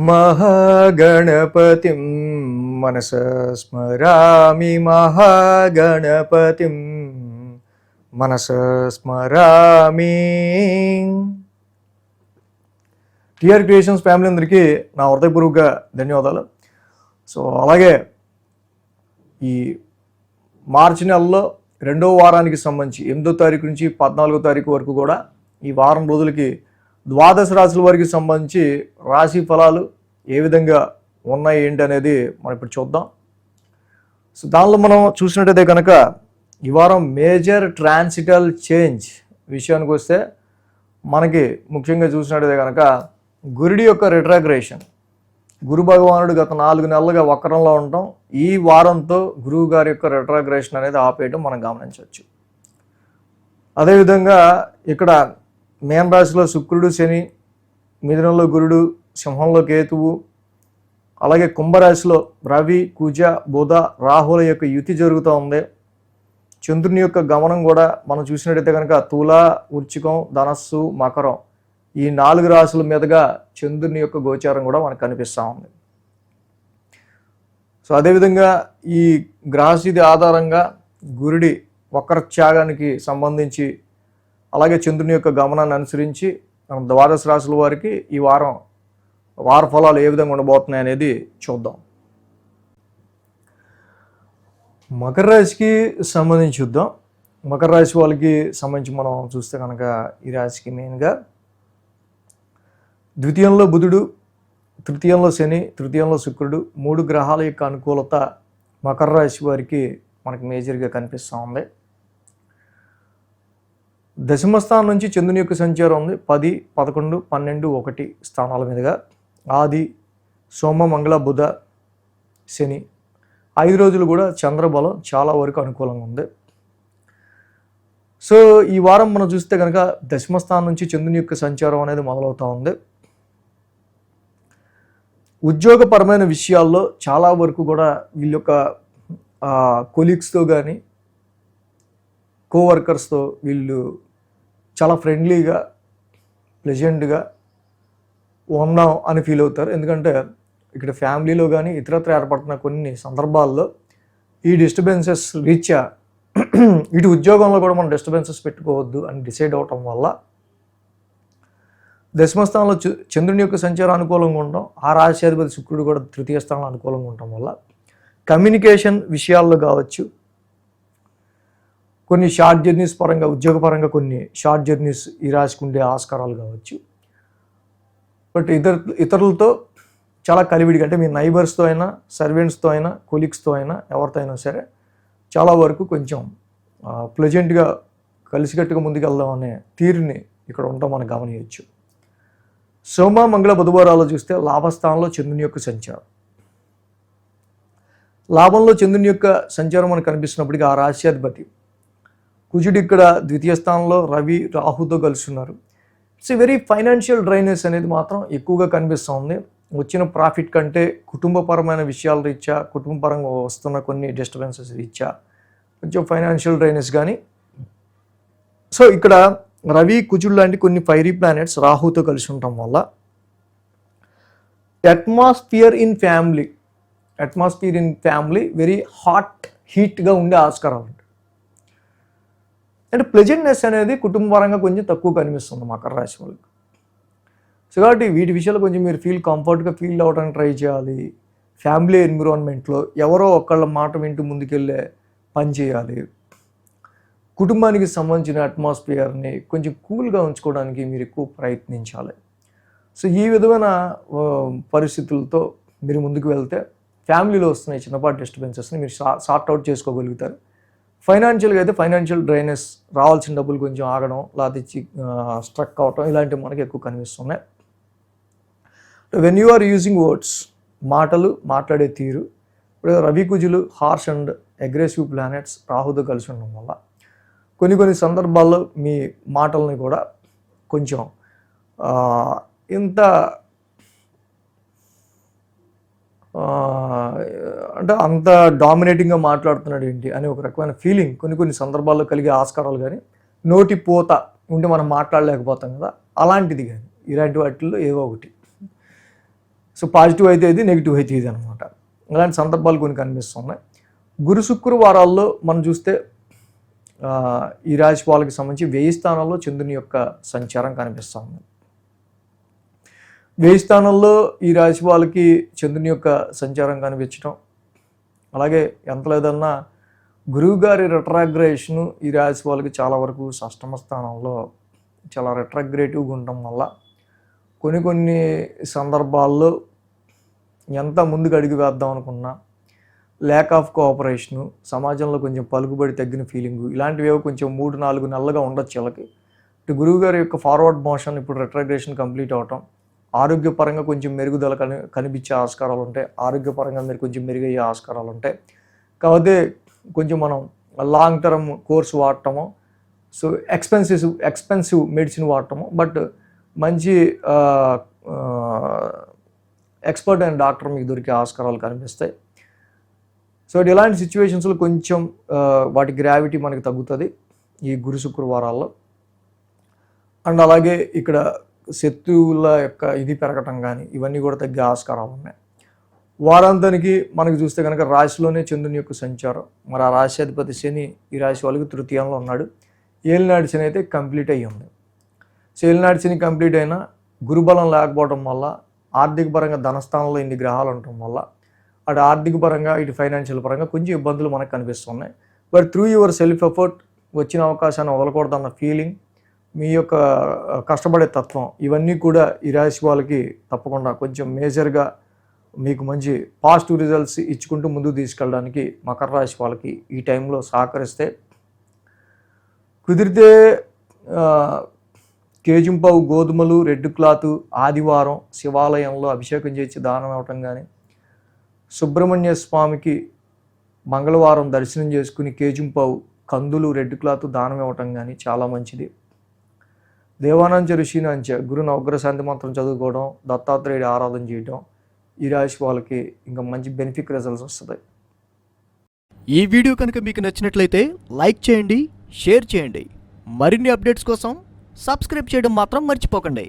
మహాగణపతిం మనసా స్మరామి మహాగణపతిం మనసా స్మరామి. TR creations family అందరికీ నా హృదయపూర్వక ధన్యవాదాలు. సో అలాగే ఈ మార్చి నెలలో 2వ వారానికి సంబంధించి 8వ తారీఖు నుంచి 14వ తారీఖు వరకు కూడా ఈ వారం రోజులకి ద్వాదశ రాశుల వారికి సంబంధించి రాశి ఫలాలు ఏ విధంగా ఉన్నాయి ఏంటి అనేది మనం ఇప్పుడు చూద్దాం. సో దానిలో మనం చూసినట్టయితే కనుక ఈ వారం మేజర్ ట్రాన్సిటల్ చేంజ్ విషయానికి వస్తే మనకి ముఖ్యంగా చూసినట్టయితే కనుక గురుడి యొక్క రిట్రాగ్రేషన్, గురు భగవానుడు గత 4 నెలలుగా వక్రంలో ఉండటం, ఈ వారంతో గురువు గారి యొక్క రిట్రాగ్రేషన్ అనేది ఆపేయడం మనం గమనించవచ్చు. అదేవిధంగా ఇక్కడ మేన రాశిలో శుక్రుడు, శని, మిథునంలో గురుడు, సింహంలో కేతువు, అలాగే కుంభరాశిలో రవి, కుజ, బుధ, రాహుల యొక్క యుతి జరుగుతూ ఉంది. చంద్రుని యొక్క గమనం కూడా మనం చూసినట్టయితే కనుక తుల, వృశ్చికం, ధనస్సు, మకరం ఈ 4 రాశుల మీదుగా చంద్రుని యొక్క గోచారం కూడా మనకు కనిపిస్తూ ఉంది. సో అదేవిధంగా ఈ గ్రహస్థితి ఆధారంగా గురుడి వక్రత్యాగానికి సంబంధించి అలాగే చంద్రుని యొక్క గమనాన్ని అనుసరించి మనం ద్వాదశ రాశుల వారికి ఈ వార ఫలాలు ఏ విధంగా ఉండబోతున్నాయి అనేది చూద్దాం. మకర రాశికి సంబంధించి చూద్దాం. మకర రాశి వాళ్ళకి సంబంధించి మనం చూస్తే కనుక ఈ రాశికి మెయిన్గా ద్వితీయంలో బుధుడు, తృతీయంలో శని, తృతీయంలో శుక్రుడు 3 గ్రహాల యొక్క అనుకూలత మకర రాశి వారికి మనకి మేజర్గా కనిపిస్తూ ఉంది. దశమ స్థానం నుంచి చంద్రుని యొక్క సంచారం ఉంది. 10, 11, 12, 1 స్థానాల మీదుగా ఆది, సోమ, మంగళ, బుధ, శని 5 రోజులు కూడా చంద్రబలం చాలా వరకు అనుకూలంగా ఉంది. సో ఈ వారం మనం చూస్తే కనుక దశమ స్థానం నుంచి చంద్రుని యొక్క సంచారం అనేది మొదలవుతూ ఉంది. ఉద్యోగపరమైన విషయాల్లో చాలా వరకు కూడా వీళ్ళ యొక్క కొలీగ్స్తో కానీ కోవర్కర్స్తో వీళ్ళు చాలా ఫ్రెండ్లీగా, ప్లెజెంట్గా ఉన్నాం అని ఫీల్ అవుతారు. ఎందుకంటే ఇక్కడ ఫ్యామిలీలో కానీ ఇతరత్ర ఏర్పడుతున్న కొన్ని సందర్భాల్లో ఈ డిస్టర్బెన్సెస్ రీత్యా ఇటు ఉద్యోగంలో కూడా మనం డిస్టర్బెన్సెస్ పెట్టుకోవద్దు అని డిసైడ్ అవటం వల్ల దశమస్థానంలో చంద్రుని యొక్క సంచారం అనుకూలంగా ఉండటం, ఆ రాశ్యాధిపతి శుక్రుడు కూడా తృతీయ స్థానంలో అనుకూలంగా ఉండటం వల్ల కమ్యూనికేషన్ విషయాల్లో కావచ్చు, కొన్ని షార్ట్ జర్నీస్ పరంగా ఉద్యోగపరంగా కొన్ని షార్ట్ జర్నీస్ ఈ రాశికి ఉండే ఆస్కారాలు కావచ్చు. బట్ ఇతరులతో చాలా కలివిడిగా, అంటే మీ నైబర్స్తో అయినా, సర్వెంట్స్తో అయినా, కొలీగ్స్తో అయినా, ఎవరితో అయినా సరే చాలా వరకు కొంచెం ప్లెజెంట్గా కలిసికట్టుగా ముందుకెళ్దాం అనే తీరుని ఇక్కడ ఉండటం మనం గమనించవచ్చు. సోమ, మంగళ, బుధవారాలు చూస్తే లాభస్థానంలో చంద్రుని యొక్క సంచారం, లాభంలో చంద్రుని యొక్క సంచారం మనకు కనిపిస్తున్నప్పటికీ ఆ రాశ్యాధిపతి కుజుడు ఇక్కడ ద్వితీయ స్థానంలో రవి, రాహుతో కలుస్తున్నారు. ఇట్స్ వెరీ ఫైనాన్షియల్ డ్రైనెస్ అనేది మాత్రం ఎక్కువగా కనిపిస్తూ ఉంది. వచ్చిన ప్రాఫిట్ కంటే కుటుంబపరమైన విషయాల రీత్యా, కుటుంబపరంగా వస్తున్న కొన్ని డిస్టర్బెన్సెస్ రీత్యా కొంచెం ఫైనాన్షియల్ డ్రైనెస్ కానీ. సో ఇక్కడ రవి, కుజుడు లాంటి కొన్ని ఫైరీ ప్లానెట్స్ రాహుతో కలిసి ఉండటం వల్ల అట్మాస్ఫియర్ ఇన్ ఫ్యామిలీ వెరీ హీట్గా ఉండే ఆస్కారాలు ఉంటాయి. అంటే ప్లెజెంట్నెస్ అనేది కుటుంబపరంగా కొంచెం తక్కువ కనిపిస్తుంది మకర రాశి వాళ్ళకి. సో కాబట్టి వీటి విషయాలు కొంచెం మీరు కంఫర్ట్గా ఫీల్ అవ్వడానికి ట్రై చేయాలి. ఫ్యామిలీ ఎన్విరాన్మెంట్లో ఎవరో ఒకళ్ళ మాట వింటూ ముందుకెళ్ళే పని చేయాలి. కుటుంబానికి సంబంధించిన అట్మాస్ఫియర్ని కొంచెం కూల్గా ఉంచుకోవడానికి మీరు ఎక్కువ ప్రయత్నించాలి. సో ఈ విధమైన పరిస్థితులతో మీరు ముందుకు వెళ్తే ఫ్యామిలీలో వస్తున్న చిన్నపాటి డిస్టర్బెన్సెస్ని మీరు సార్ట్ అవుట్ చేసుకోగలుగుతారు. ఫైనాన్షియల్గా అయితే ఫైనాన్షియల్ డ్రైనెస్, రావాల్సిన డబ్బులు కొంచెం ఆగడం, లేకపోతే స్ట్రక్ అవటం ఇలాంటివి మనకి ఎక్కువ కనిపిస్తున్నాయి. When you are using words, మాట్లాడే తీరు, ఇప్పుడు రవి, కుజులు హార్ష్ అండ్ అగ్రెసివ్ ప్లానెట్స్ రాహుతో కలిసి ఉండడం వల్ల కొన్ని సందర్భాల్లో మీ మాటల్ని కూడా కొంచెం ఇంత అంటే అంత డామినేటింగ్గా మాట్లాడుతున్నాడు ఏంటి అని ఒక రకమైన ఫీలింగ్ కొన్ని సందర్భాల్లో కలిగే ఆస్కారాలు కానీ, నోటి పోత ఉంటే మనం మాట్లాడలేకపోతాం కదా, అలాంటిది కానీ ఇలాంటి వాటిల్లో ఏవో ఒకటి. సో పాజిటివ్ అయితే ఇది, నెగిటివ్ అయితే ఇది అనమాట. ఇలాంటి సందర్భాలు కొన్ని కనిపిస్తున్నాయి. గురు శుక్రవారాల్లో మనం చూస్తే ఈ రాశి వాళ్ళకి సంబంధించి 1000 స్థానాల్లో చంద్రుని యొక్క సంచారం కనిపిస్తూ ఉంది. 1000 స్థానంలో ఈ రాశి వాళ్ళకి చంద్రుని యొక్క సంచారం కనిపించడం, అలాగే ఎంత లేదన్నా గురువుగారి రెట్రాగ్రేషను ఈ రాశి వాళ్ళకి చాలా వరకు షష్టమ స్థానంలో చాలా రెట్రాగ్రేటివ్గా ఉండటం వల్ల కొన్ని సందర్భాల్లో ఎంత ముందుకు అడుగు వేద్దాం అనుకున్నా ల్యాక్ ఆఫ్ కోఆపరేషను, సమాజంలో కొంచెం పలుకుబడి తగ్గిన ఫీలింగు, ఇలాంటివి కొంచెం 3-4 నెలలుగా ఉండొచ్చు వీళ్ళకి. ఇటు గురువుగారి యొక్క ఫార్వర్డ్ మోషన్ ఇప్పుడు రెట్రాగ్రేషన్ కంప్లీట్ అవటం, ఆరోగ్యపరంగా కొంచెం మెరుగుదల కనిపించే ఆస్కారాలు ఉంటాయి. ఆరోగ్యపరంగా మీరు కొంచెం మెరుగయ్యే ఆస్కారాలు ఉంటాయి. కాకపోతే కొంచెం మనం లాంగ్ టర్మ్ కోర్స్ వాడటము, సో ఎక్స్పెన్సివ్ మెడిసిన్ వాడటము, బట్ మంచి ఎక్స్పర్ట్ అయిన డాక్టర్ మీకు దొరికే ఆస్కారాలు కనిపిస్తాయి. సో ఇలాంటి సిచ్యువేషన్స్లో కొంచెం వాటి గ్రావిటీ మనకి తగ్గుతుంది ఈ గురు శుక్రవారాల్లో. అండ్ అలాగే ఇక్కడ శత్రువుల యొక్క ఇది పెరగటం కానీ ఇవన్నీ కూడా తగ్గే ఆస్కారాలు ఉన్నాయి. వారాంతానికి మనకు చూస్తే కనుక రాశిలోనే చంద్రుని యొక్క సంచారం, మరి ఆ రాశి అధిపతి శని ఈ రాశి వాళ్ళకి తృతీయంలో ఉన్నాడు. ఏలినాటి శని అయితే కంప్లీట్ అయ్యి ఉంది. సో ఏలినాటి శని కంప్లీట్ అయినా గురుబలం లేకపోవడం వల్ల, ఆర్థిక పరంగా ధనస్థానంలో ఇన్ని గ్రహాలు ఉండటం వల్ల అటు ఆర్థిక పరంగా ఇటు ఫైనాన్షియల్ పరంగా కొంచెం ఇబ్బందులు మనకు కనిపిస్తున్నాయి. But through your self effort వచ్చిన అవకాశాన్ని వదలకూడదన్న ఫీలింగ్, మీ యొక్క కష్టపడే తత్వం, ఇవన్నీ కూడా ఈ రాశి వాళ్ళకి తప్పకుండా కొంచెం మేజర్గా మీకు మంచి పాజిటివ్ రిజల్ట్స్ ఇచ్చుకుంటూ ముందుకు తీసుకెళ్ళడానికి మకర రాశి వాళ్ళకి ఈ టైంలో సహకరిస్తే, కుదిరితే కేజుంపావు గోధుమలు, రెడ్ క్లాత్ ఆదివారం శివాలయంలో అభిషేకం చేసి దానం ఇవ్వటం కానీ, సుబ్రహ్మణ్య స్వామికి మంగళవారం దర్శనం చేసుకుని కేజుంపావు కందులు, రెడ్ క్లాత్ దానం ఇవ్వటం కానీ చాలా మంచిది. దేవానంచ ఋషినాంచ గురు నవగ్రహ శాంతి మంత్రం చదువుకోవడం, దత్తాత్రేయుడి ఆరాధన చేయడం ఈ రాశి వాళ్ళకి ఇంకా మంచి బెనిఫిట్ రిజల్ట్స్ వస్తాయి. ఈ వీడియో కనుక మీకు నచ్చినట్లయితే లైక్ చేయండి, షేర్ చేయండి. మరిన్ని అప్డేట్స్ కోసం సబ్స్క్రైబ్ చేయడం మాత్రం మర్చిపోకండి.